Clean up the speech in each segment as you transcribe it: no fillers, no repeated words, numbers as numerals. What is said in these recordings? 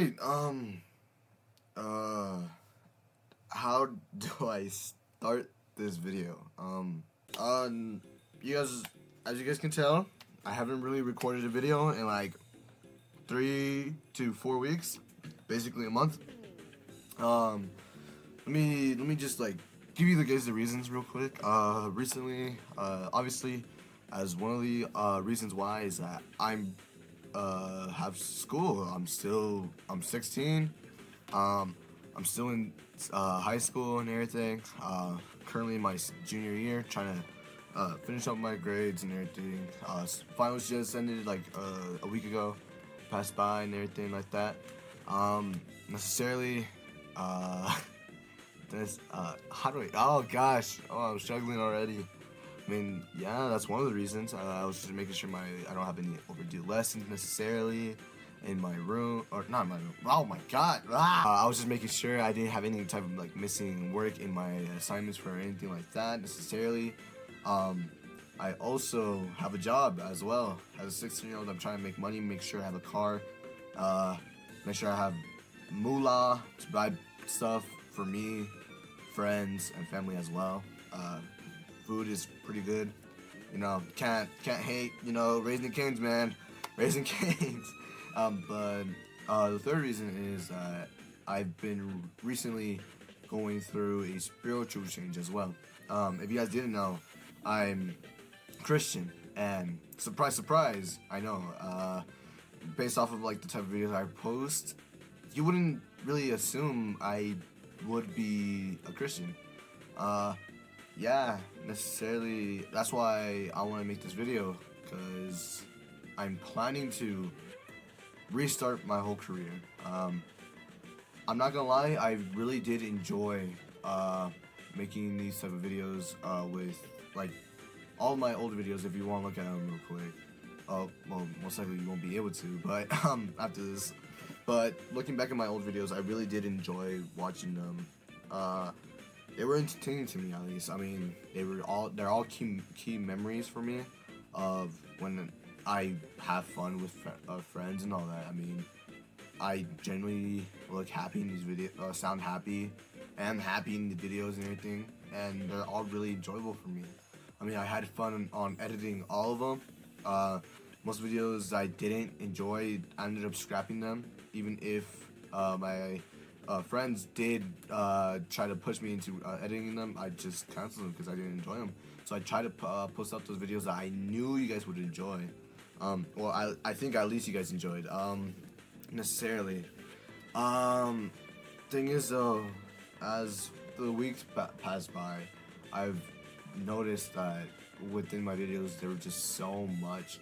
Alright, how do I start this video? You guys, as you guys can tell, I haven't really recorded a video in like 3 to 4 weeks, basically a month. Let me just like give you the reasons real quick. Recently, obviously, as one of the reasons why is that have school. I'm 16. I'm still in high school and everything. Currently in my junior year, trying to finish up my grades and everything. Finals just ended like a week ago, passed by and everything like that. Necessarily, how do I? Oh gosh, I'm struggling already. I mean, yeah, that's one of the reasons. I was just making sure I don't have any overdue lessons necessarily in my room, or not in my room. Oh my god! I was just making sure I didn't have any type of like missing work in my assignments for anything like that necessarily. I also have a job as well. As a 16-year-old, I'm trying to make money, make sure I have a car, make sure I have moolah to buy stuff for me, friends, and family as well. Food is pretty good, you know. Can't hate, you know. Raising Cane's, man, Raising Cane's. But the third reason is that I've been recently going through a spiritual change as well. If you guys didn't know, I'm Christian, and surprise, surprise, I know. Based off of like the type of videos I post, you wouldn't really assume I would be a Christian. Yeah, necessarily. That's why I want to make this video, because I'm planning to restart my whole career. I'm not gonna lie, I really did enjoy making these type of videos with like all my older videos. If you want to look at them real quick, well, most likely you won't be able to, but after this. But looking back at my old videos, I really did enjoy watching them. They were entertaining to me, at least. I mean, they're all key memories for me of when I have fun with friends and all that. I mean, I generally look happy in these videos, sound happy, am happy in the videos and everything, and they're all really enjoyable for me. I mean, I had fun on editing all of them. Most videos I didn't enjoy, I ended up scrapping them, even if my friends did try to push me into editing them. I just canceled them because I didn't enjoy them. So I tried to post up those videos that I knew you guys would enjoy. Well, I think at least you guys enjoyed. Necessarily. Thing is though, as the weeks passed by, I've noticed that within my videos there was just so much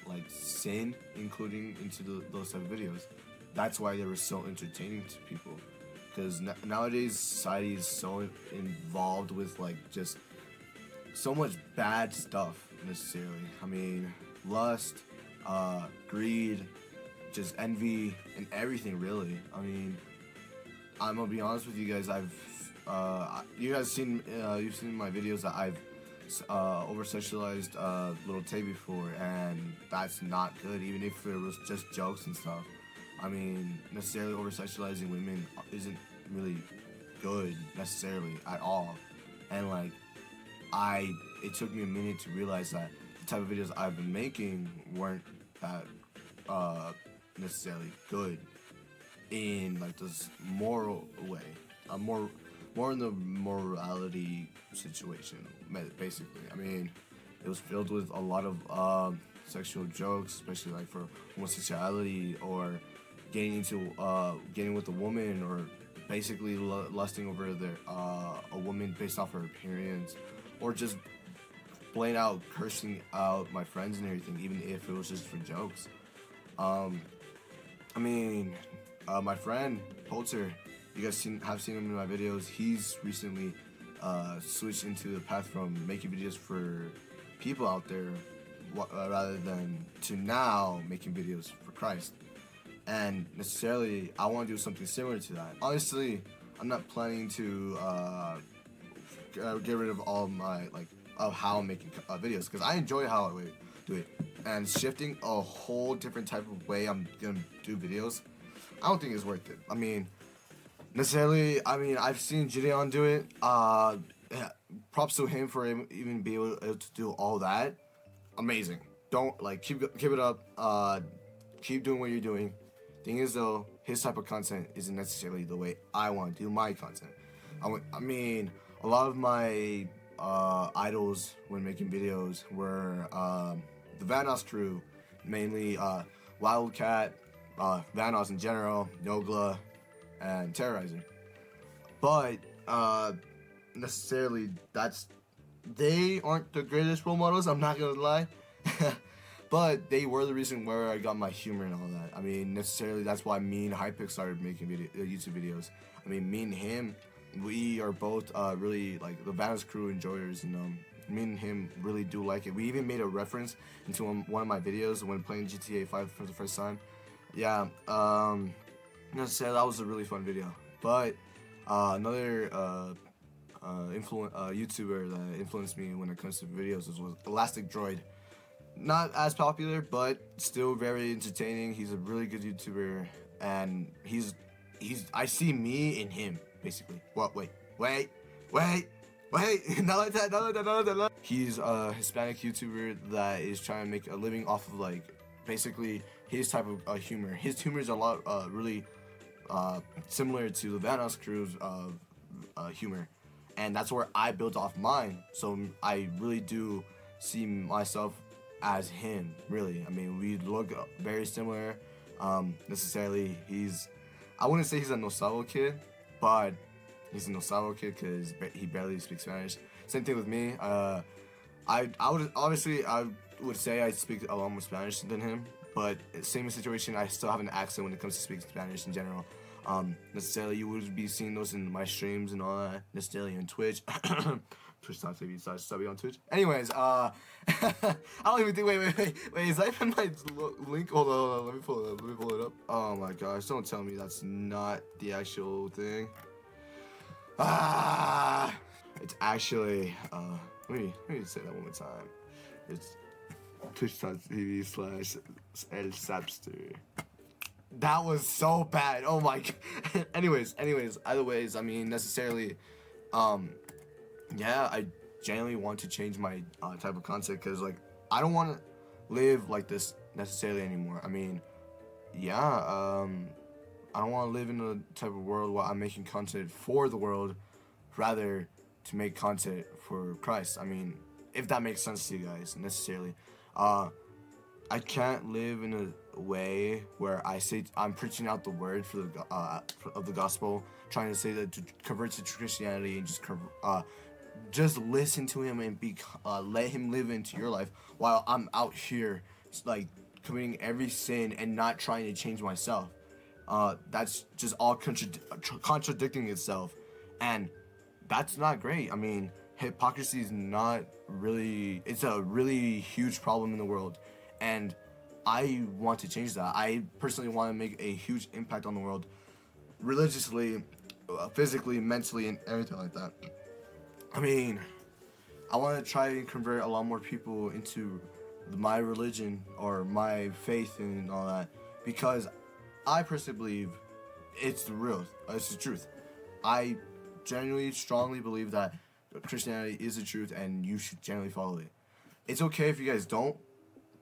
like sin including into those type of videos. That's why they were so entertaining to people, because nowadays society is so involved with like just so much bad stuff necessarily. I mean, lust, greed, just envy, and everything really. I mean, I'm gonna be honest with you guys. You've seen my videos that I've over sexualized little Tay before, and that's not good. Even if it was just jokes and stuff. I mean, necessarily over sexualizing women isn't really good necessarily at all. And like, it took me a minute to realize that the type of videos I've been making weren't that necessarily good in like this moral way. More in the morality situation, basically. I mean, it was filled with a lot of sexual jokes, especially like for homosexuality or getting with a woman, or basically lusting over a woman based off her appearance, or just plain out cursing out my friends and everything, even if it was just for jokes. I mean, my friend Polter, you guys have seen him in my videos. He's recently switched into the path from making videos for people out there rather than to now making videos for Christ. And necessarily, I want to do something similar to that. Honestly, I'm not planning to get rid of all my of how I'm making videos, because I enjoy how I do it. And shifting a whole different type of way I'm gonna do videos I don't think it's worth it. I mean, necessarily. I mean, I've seen Gideon do it. Yeah, props to him for him even be able to do all that. Amazing. Don't like keep it up. Keep doing what you're doing. Thing is though, his type of content isn't necessarily the way I want to do my content. I mean, a lot of my idols when making videos were the Vanos crew, mainly Wildcat, Vanos in general, Nogla, and Terrorizer. But necessarily that's they aren't the greatest role models. I'm not gonna lie. But they were the reason where I got my humor and all that. I mean, necessarily that's why me and Hypix started making YouTube videos. I mean, me and him, we are both really like the Vanos crew enjoyers, and me and him really do like it. We even made a reference into one of my videos when playing GTA 5 for the first time. Yeah, necessarily that was a really fun video. But another YouTuber that influenced me when it comes to videos was Elastic Droid. Not as popular, but still very entertaining. He's a really good YouTuber, and he's I see me in him basically. What? Wait. Not like that. Not like that. Not like that. Not. He's a Hispanic YouTuber that is trying to make a living off of like basically his type of humor. His humor is a lot really similar to the Vanos crew's humor, and that's where I built off mine. So I really do see myself as him, really. I mean, we look very similar. Necessarily, I wouldn't say he's a Nosabo kid, but he's a Nosabo kid because he barely speaks Spanish. Same thing with me. I would say I speak a lot more Spanish than him, but same situation. I still have an accent when it comes to speaking Spanish in general. Necessarily, you would be seeing those in my streams and all that. Necessarily on Twitch. Twitch.tv/Sabi on Twitch. Anyways, I don't even think. Wait. Is that even my link? Hold on. Let me pull it up. Oh my gosh! Don't tell me that's not the actual thing. It's actually. Let me say that one more time. It's Twitch.tv/El Sapster. That was so bad. Oh my god. Anyways. Either ways, I mean, necessarily, yeah, I genuinely want to change my type of content because, like, I don't want to live like this necessarily anymore. I mean, yeah, I don't want to live in a type of world where I'm making content for the world rather to make content for Christ. I mean, if that makes sense to you guys, necessarily. I can't live in a way where I'm preaching out the word for of the gospel, trying to say that to convert to Christianity and just listen to him and let him live into your life while I'm out here like committing every sin and not trying to change myself. That's just all contradicting itself, and that's not great. I mean, hypocrisy is not really. It's a really huge problem in the world, and I want to change that. I personally want to make a huge impact on the world, religiously, physically, mentally, and everything like that. I mean, I want to try and convert a lot more people into my religion or my faith and all that, because I personally believe it's the truth. I genuinely, strongly believe that Christianity is the truth and you should generally follow it. It's okay if you guys don't.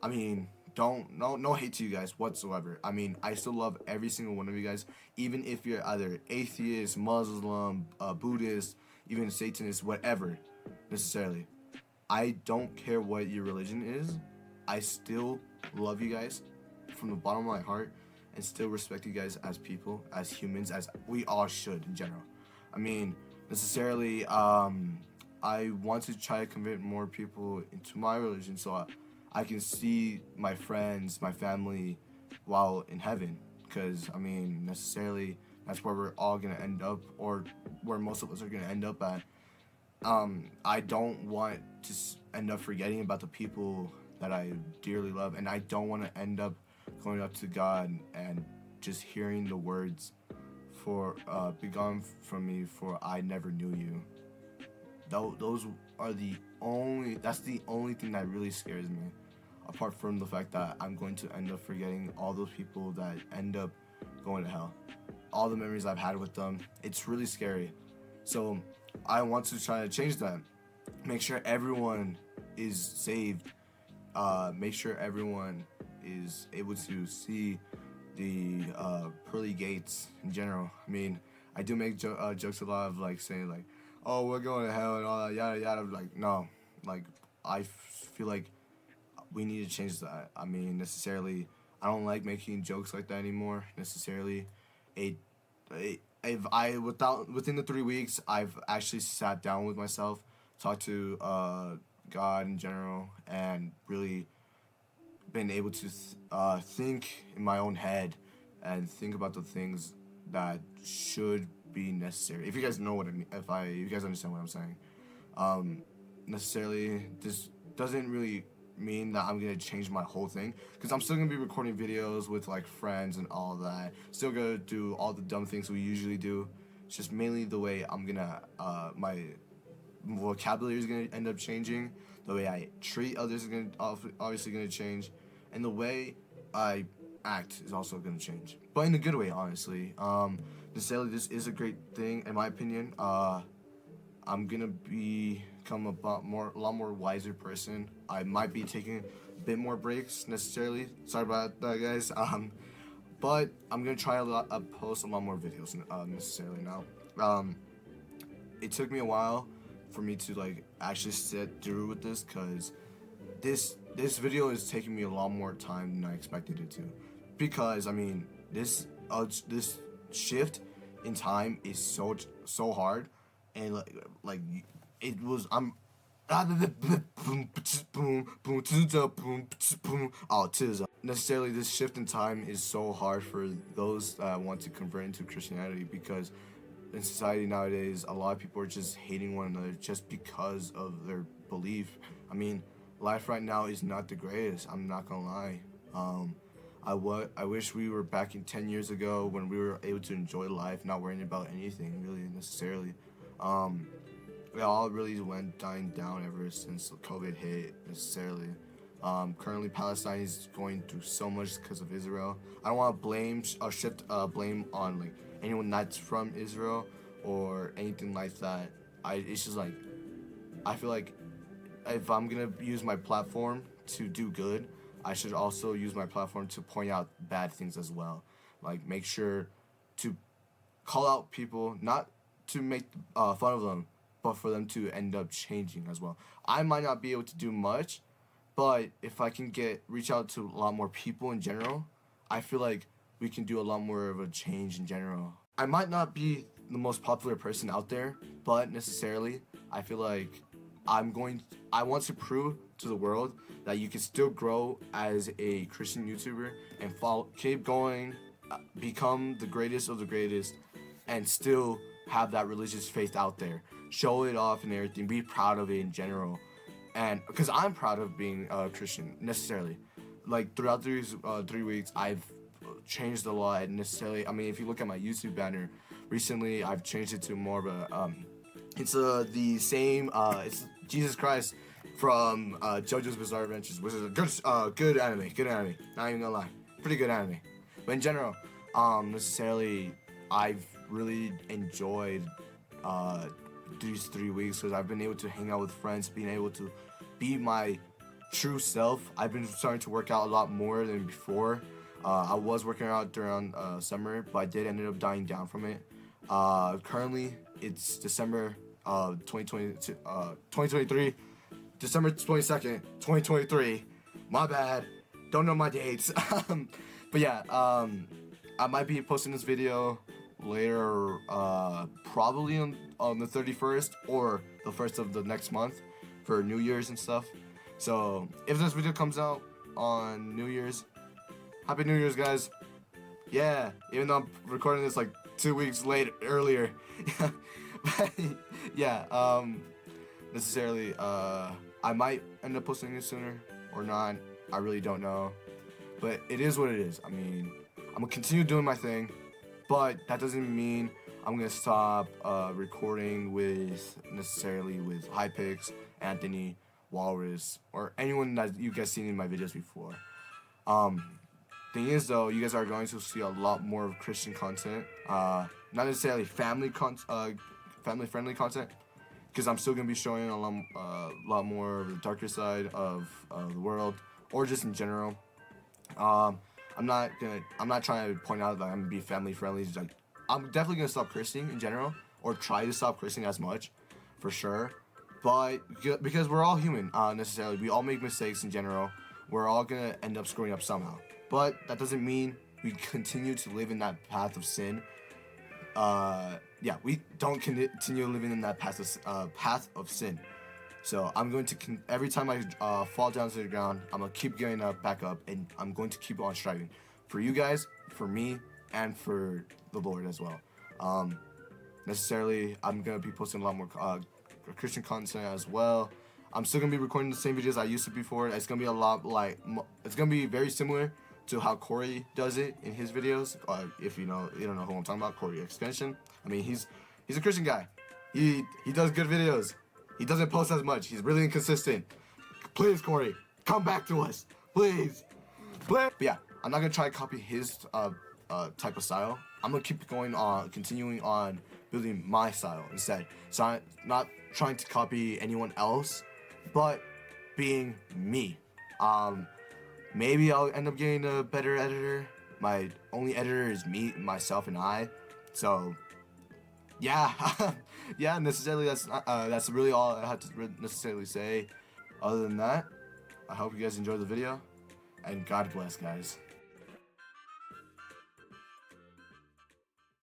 I mean, no hate to you guys whatsoever. I mean, I still love every single one of you guys, even if you're either atheist, Muslim, Buddhist, even Satanist, whatever, necessarily. I don't care what your religion is. I still love you guys from the bottom of my heart and still respect you guys as people, as humans, as we all should in general. I mean, necessarily, I want to try to convert more people into my religion so I can see my friends, my family, while in heaven. Because, I mean, necessarily, that's where we're all going to end up, or where most of us are going to end up at. I don't want to end up forgetting about the people that I dearly love, and I don't want to end up going up to God and just hearing the words, "For be gone from me, for I never knew you." Those are that's the only thing that really scares me, apart from the fact that I'm going to end up forgetting all those people that end up going to hell. All the memories I've had with them, it's really scary. So I want to try to change that. Make sure everyone is saved. Make sure everyone is able to see the pearly gates in general. I mean, I do make jokes a lot of like saying like, "Oh, we're going to hell" and all that yada yada. Like, no, like feel like we need to change that. I mean, necessarily, I don't like making jokes like that anymore. Necessarily, a, if I within the 3 weeks, I've actually sat down with myself, talked to God in general, and really been able to think in my own head and think about the things that should be necessary. If you guys know what I mean, if you guys understand what I'm saying, necessarily this doesn't really mean that I'm gonna change my whole thing, because I'm still gonna be recording videos with like friends and all that. Still gonna do all the dumb things we usually do. It's just mainly the way I'm gonna my vocabulary is gonna end up changing. The way I treat others is gonna obviously gonna change, and the way I act is also gonna change, but in a good way, honestly. Necessarily, this is a great thing in my opinion. I'm gonna become a lot more wiser person. I might be taking a bit more breaks necessarily. Sorry about that, guys. But I'm gonna try post a lot more videos necessarily now. It took me a while for me to like actually sit through with this, because this video is taking me a lot more time than I expected it to, because I mean this shift in time is so hard, and like it was necessarily this shift in time is so hard for those that want to convert into Christianity, because in society nowadays, a lot of people are just hating one another just because of their belief. I mean, life right now is not the greatest. I'm not gonna lie. I wish we were back in 10 years ago when we were able to enjoy life, not worrying about anything really necessarily. It all really went dying down ever since COVID hit necessarily. Currently, Palestine is going through so much because of Israel. I don't want to shift blame on like anyone that's from Israel or anything like that. It's just like, I feel like if I'm gonna use my platform to do good, I should also use my platform to point out bad things as well. Like, make sure to call out people, not to make fun of them, but for them to end up changing as well. I might not be able to do much, but if I can reach out to a lot more people in general, I feel like we can do a lot more of a change in general. I might not be the most popular person out there, but necessarily, I feel like I want to prove to the world that you can still grow as a Christian YouTuber and keep going, become the greatest of the greatest, and still have that religious faith out there. Show it off and everything. Be proud of it in general. And because I'm proud of being a Christian, necessarily. Like, throughout these 3 weeks, I've changed a lot necessarily. I mean, if you look at my YouTube banner, recently I've changed it to more of a it's the same it's Jesus Christ from JoJo's Bizarre Adventures, which is a good anime, not even gonna lie, pretty good anime. But in general, necessarily I've really enjoyed these 3 weeks, because I've been able to hang out with friends, being able to be my true self. I've been starting to work out a lot more than before. I was working out during summer, but I did end up dying down from it. Currently, it's December 2023, December 22nd, 2023. My bad. Don't know my dates. But yeah, I might be posting this video later, probably on the 31st or the 1st of the next month for New Year's and stuff. So if this video comes out on New Year's, Happy New Year's, guys. Yeah, even though I'm recording this like 2 weeks earlier. But yeah, necessarily, I might end up posting it sooner or not. I really don't know. But it is what it is. I mean, I'm gonna continue doing my thing, but that doesn't mean I'm gonna stop recording with Hypix, Anthony, Walrus, or anyone that you guys seen in my videos before. Thing is, though, you guys are going to see a lot more of Christian content. Not necessarily family friendly content, because I'm still gonna be showing lot more of the darker side of the world, or just in general. I'm not trying to point out that I'm gonna be family friendly. It's like, I'm definitely gonna stop cursing in general, or try to stop cursing as much, for sure. But because we're all human, necessarily, we all make mistakes in general. We're all gonna end up screwing up somehow. But that doesn't mean we continue to live in that path of sin. Yeah, we don't continue living in that path of sin. So I'm going to every time I fall down to the ground, I'm gonna keep getting up, back up, and I'm going to keep on striving for you guys, for me, and for the Lord as well. Necessarily, I'm gonna be posting a lot more Christian content as well. I'm still gonna be recording the same videos I used to before. It's gonna be a lot it's gonna be very similar to how Corey does it in his videos. If you don't know who I'm talking about, Corey Extension. I mean, he's a Christian guy. He does good videos. He doesn't post as much. He's really inconsistent. Please, Corey, come back to us, please. But yeah, I'm not gonna try to copy his type of style. I'm gonna keep continuing on building my style instead. So I'm not trying to copy anyone else, but being me. Maybe I'll end up getting a better editor. My only editor is me, myself, and I. So yeah, yeah. Necessarily, that's really all I have to necessarily say. Other than that, I hope you guys enjoyed the video, and God bless, guys.